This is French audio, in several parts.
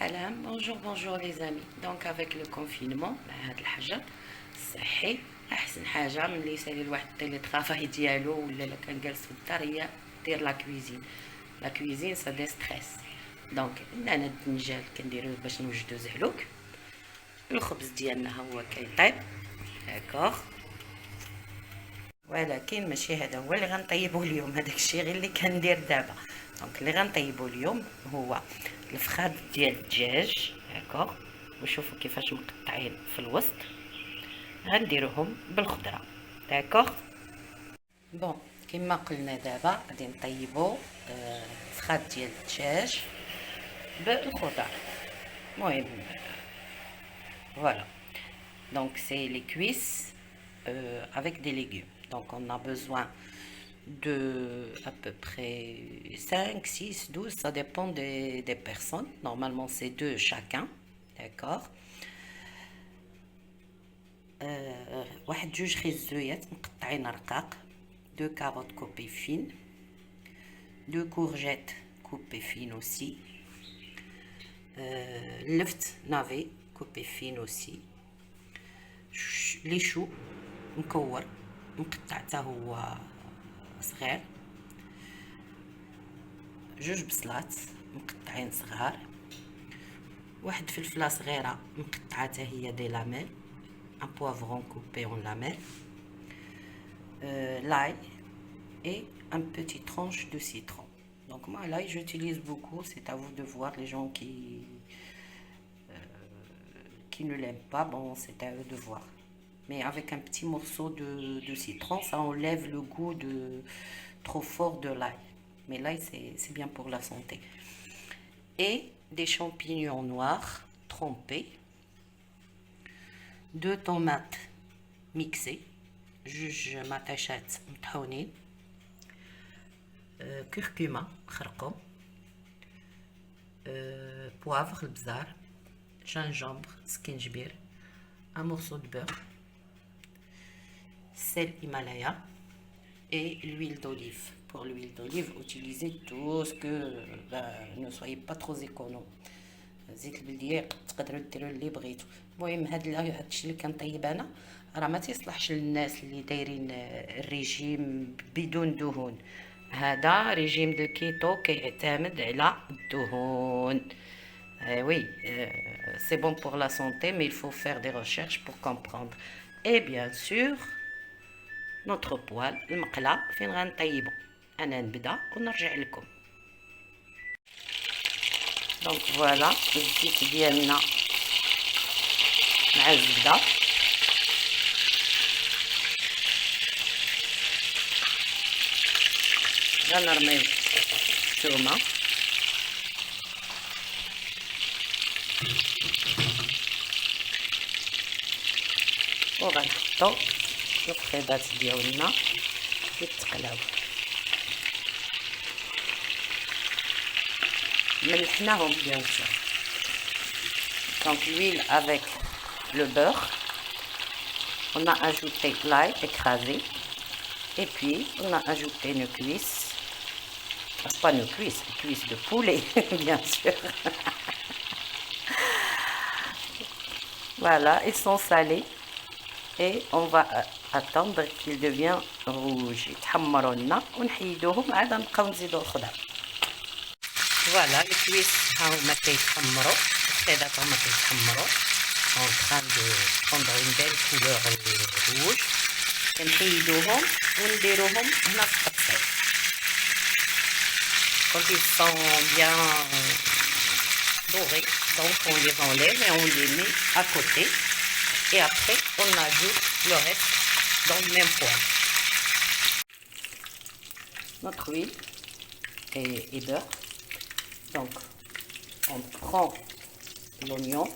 Salam, bonjour les amis. Donc avec le confinement, هاد الحاجة صحي أحسن حاجة ملي يسالي الواحد التيلي طرافاي ديالو ولا إلا كان جالس في الدار هي دير لا كويزين. لا كويزين سا دي ستريس. دونك عندنا الدنجال كنديروه باش نوجدو زهلوك. الخبز ديالنا ها هو كيطيب. داكوغ. ولكن ماشي هذا هو اللي غنطيبو اليوم، هذاك الشيء غير اللي كندير دابا. دونك اللي غنطيبو اليوم هو الفخاد ديال الدجاج. داكوغ. وشوفوا كيفاش مقطعين في الوسط، غنديروهم بالخضره. داكوغ. بون كما قلنا دابا غادي نطيبو الفخاد ديال الدجاج بالخضر. المهم voilà. Donc c'est les cuisses avec des légumes. Donc on a besoin de à peu près 5, 6, 12, ça dépend des personnes. Normalement c'est 2 chacun. D'accord. واحد جوج خيزويات مقطعين رقاق. 2 carottes coupées fines. 2 courgettes coupées fines aussi. لفت نافي كوبي فين اوسي. لي شو مكور مقطع حتى هو صغير. 2 بصلات مقطعين صغار. 1 فلفله صغيره مقطعه حتى هي دي لاميل. ان بوافرون كوبي اون لاميل. l'ail et un petit tranche de citron. Donc moi l'ail j'utilise beaucoup, c'est à vous de voir. Les gens qui ne l'aiment pas, bon c'est à eux de voir. Mais avec un petit morceau de citron, ça enlève le goût trop fort de l'ail. Mais l'ail c'est bien pour la santé. Et des champignons noirs trempés. 2 tomates mixées. جوج مطيشات مطحونين. كركمة خرقوم. بوافغ البزار. جانجومبر سكينجبير. un morceau de beurre. Sel Himalaya et l'huile d'olive. Pour l'huile d'olive, utilisez tout ce que ne soyez pas trop économe. زيت البلديه تقدروا ديروا اللي بغيتوا. المهم هادشي اللي كنطيب انا راه ما تيصلحش للناس اللي دايرين الريجيم بدون دهون. هذا ريجيم دو كيتو كيعتمد على الدهون. Oui, c'est bon pour la santé, mais il faut faire des recherches pour comprendre. Et bien sûr, notre poêle المقلة فين غنطيبو. انا نبدا ونرجع لكم. دونك فوالا الزيت ديالنا مع الزبده. غنرميو الثومه وغنحطو الفخيضات ديالنا يتقلاو. ملحناهم bien sûr. Donc l'huile avec le beurre. On a ajouté l'ail écrasé. Et puis on a ajouté nos cuisses. Pas nos cuisses, cuisses de poulet bien sûr. Voilà, ils sont salés. Et on va attendre qu'ils deviennent rouges. يتحمروا لنا ونحيدوهم عاد نبقاو نزيدو الخضر. فوالا الكويس ها هما كيتحمروا، الخيضات هما كيتحمروا en train de prendre une belle couleur rouge. كنحيدوهم ونديروهم هنا في الطبسيل. Quand ils sont bien dorés, donc on les enlève et on les met à côté. Et après on ajoute le reste dans le même poêle. Notre huile et beurre. Donc on prend l'oignon.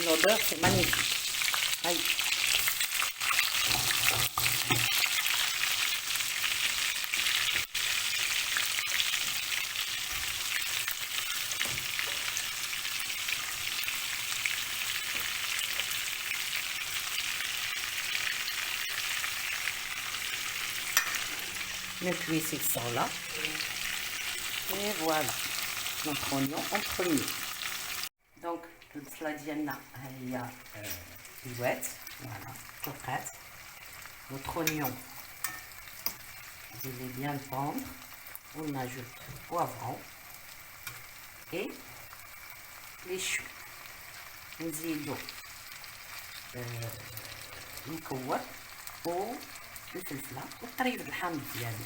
L'odeur c'est magnifique. Aïe. Mes cuisses sont là. Et voilà notre oignon en premier. Donc البصله ديالنا ها هي الوات. Voilà, prête. Notre oignon, il est bien tendre. On ajoute poivron et les choux. نزيدو المكور والفلفله والطريف الحامض ديالو.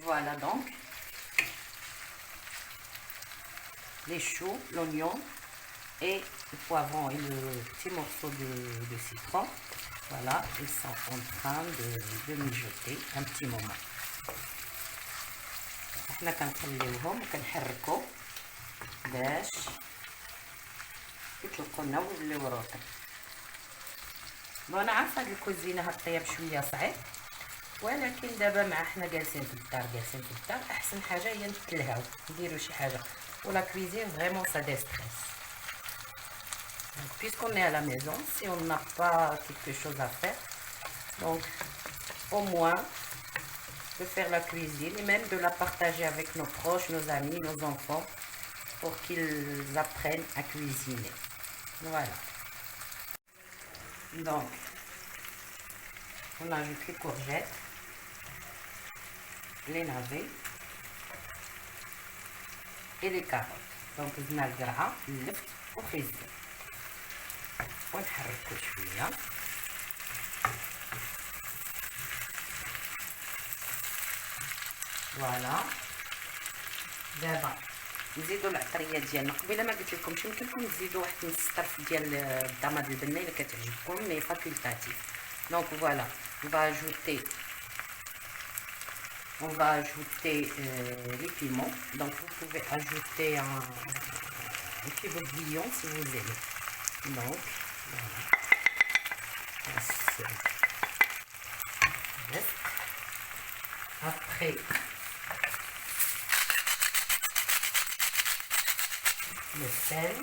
Voilà donc les choux, l'oignon et le poivron et le petit morceau de citron. Voilà, ils sont en train de mijoter un petit moment. احنا كنخليوهم وكنحركو باش يطلقوا لنا ويوليو رطب. انا عارفه هاد الكوزينه هاد الطياب شويه صعيب، ولكن دابا مع حنا جالسين في الدار احسن حاجه هي نتلهاو نديرو شي حاجه. ولا كويزين فريمون سا ديستريس. Puisqu'on est à la maison, si on n'a pas quelque chose à faire, donc au moins de faire la cuisine et même de la partager avec nos proches, nos amis, nos enfants, pour qu'ils apprennent à cuisiner. Voilà. Donc, on ajoute les courgettes, les navets et les carottes. Donc, النافعة اللفت وخيزة ونحركو شوية. فوالا دابا نزيدو العطريه ديالنا. قبيله ما قلت لكمش يمكن لكم تزيدوا واحد نص طرف ديال الضماد البنه الا كتعجبكم، مي فاكولتاتيف. دونك فوالا on va ajouter les piments. Donc vous pouvez ajouter un petit bouillon si vous aimez. Donc voilà. Après le sel,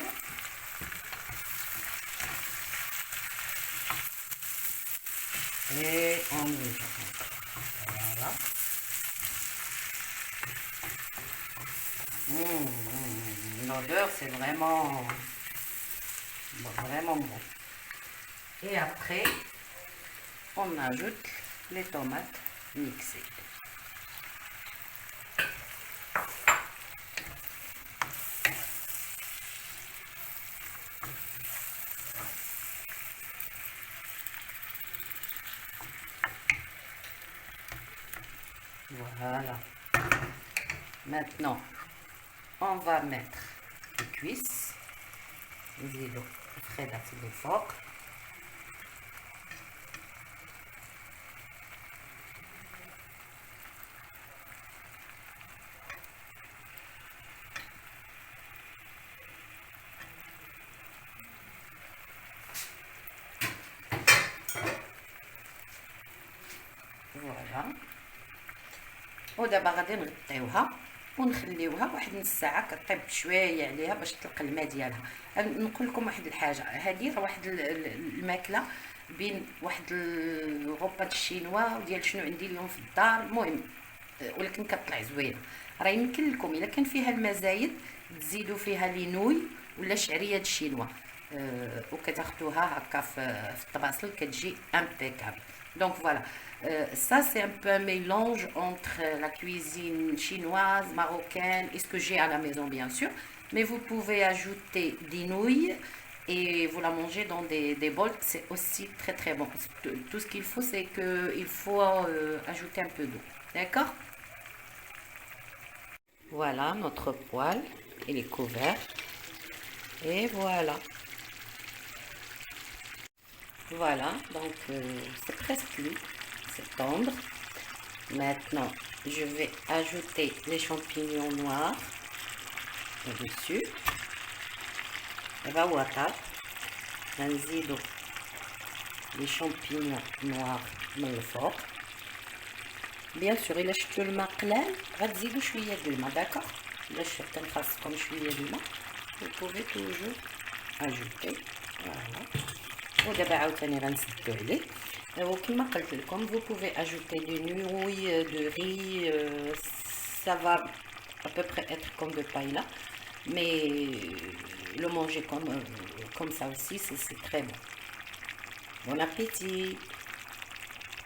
et on mijote. Voilà. L'odeur c'est vraiment bon. Et après on ajoute les tomates mixées. Voilà. Maintenant, on va mettre les cuisses. نزيدو الخيدات اللي فوق. فوالا. ودابا غادي نغطيوها ونخليوها واحد نص ساعه كطيب شويه عليها باش تطلق الماء ديالها. نقول لكم واحد الحاجه، هذه راه واحد الماكله بين واحد الغوبات الشينوا وديال شنو عندي اليوم في الدار، المهم ولكن كطلع زوينه. راه يمكن لكم الا كان فيها المزايد تزيدوا فيها لينوي ولا شعريه الشينوا وكتاخذوها هكا في الطباصل كتجي امبيكابل. Donc voilà, ça c'est un peu un mélange entre la cuisine chinoise, marocaine et ce que j'ai à la maison bien sûr. Mais vous pouvez ajouter des nouilles et vous la mangez dans des bols, c'est aussi très très bon. Tout ce qu'il faut c'est qu'il faut ajouter un peu d'eau, d'accord? Voilà notre poêle, il est couvert et voilà. Voilà, donc c'est presque cuit, c'est tendre. Maintenant, je vais ajouter les champignons noirs au-dessus. Rawata, نزيدو les champignons noirs من الفوق. Bien sûr, إلا شفتو الماء قلال غتزيدو شوية د الماء، داكوغ. إلا شفتو خاصكم شوية د الماء vous pouvez toujours ajouter. Voilà. ودابا عاوتاني غنسدو عليه. Comme vous pouvez ajouter des nouilles, de riz, ça va à peu près être comme de paella, mais le manger comme ça aussi, c'est très bon. Bon appétit!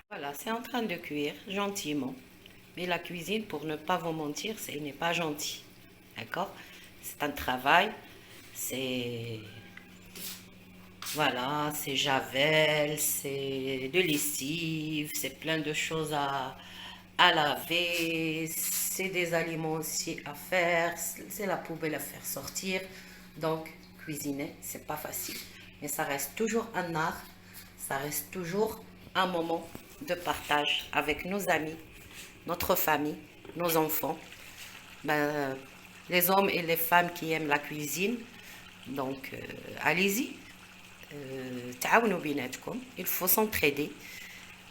Voilà, c'est en train de cuire gentiment. Mais la cuisine, pour ne pas vous mentir, ce n'est pas gentil. D'accord? C'est un travail, c'est voilà, c'est javel, c'est de lessive, c'est plein de choses à laver, c'est des aliments aussi à faire, c'est la poubelle à faire sortir. Donc, cuisiner, c'est pas facile. Mais ça reste toujours un art, ça reste toujours un moment de partage avec nos amis, notre famille, nos enfants. Ben, les hommes et les femmes qui aiment la cuisine, donc allez-y. تعاونوا بيناتكم. Il faut s'entraider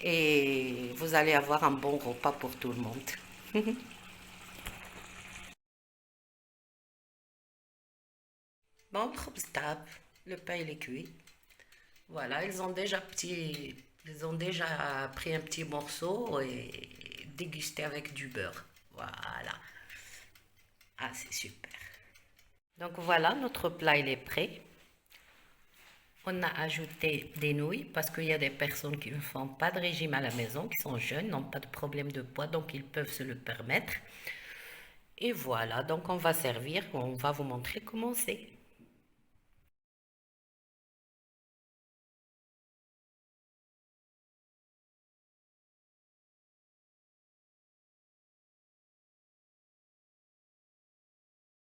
et vous allez avoir un bon repas pour tout le monde. Bon, خبز طاب. Le pain il est cuit. Voilà, ils ont déjà pris un petit morceau et dégusté avec du beurre. Voilà. Ah, c'est super. Donc voilà, notre plat il est prêt. On a ajouté des nouilles parce qu'il y a des personnes qui ne font pas de régime à la maison, qui sont jeunes, n'ont pas de problème de poids, donc ils peuvent se le permettre. Et voilà, donc on va servir, on va vous montrer comment c'est.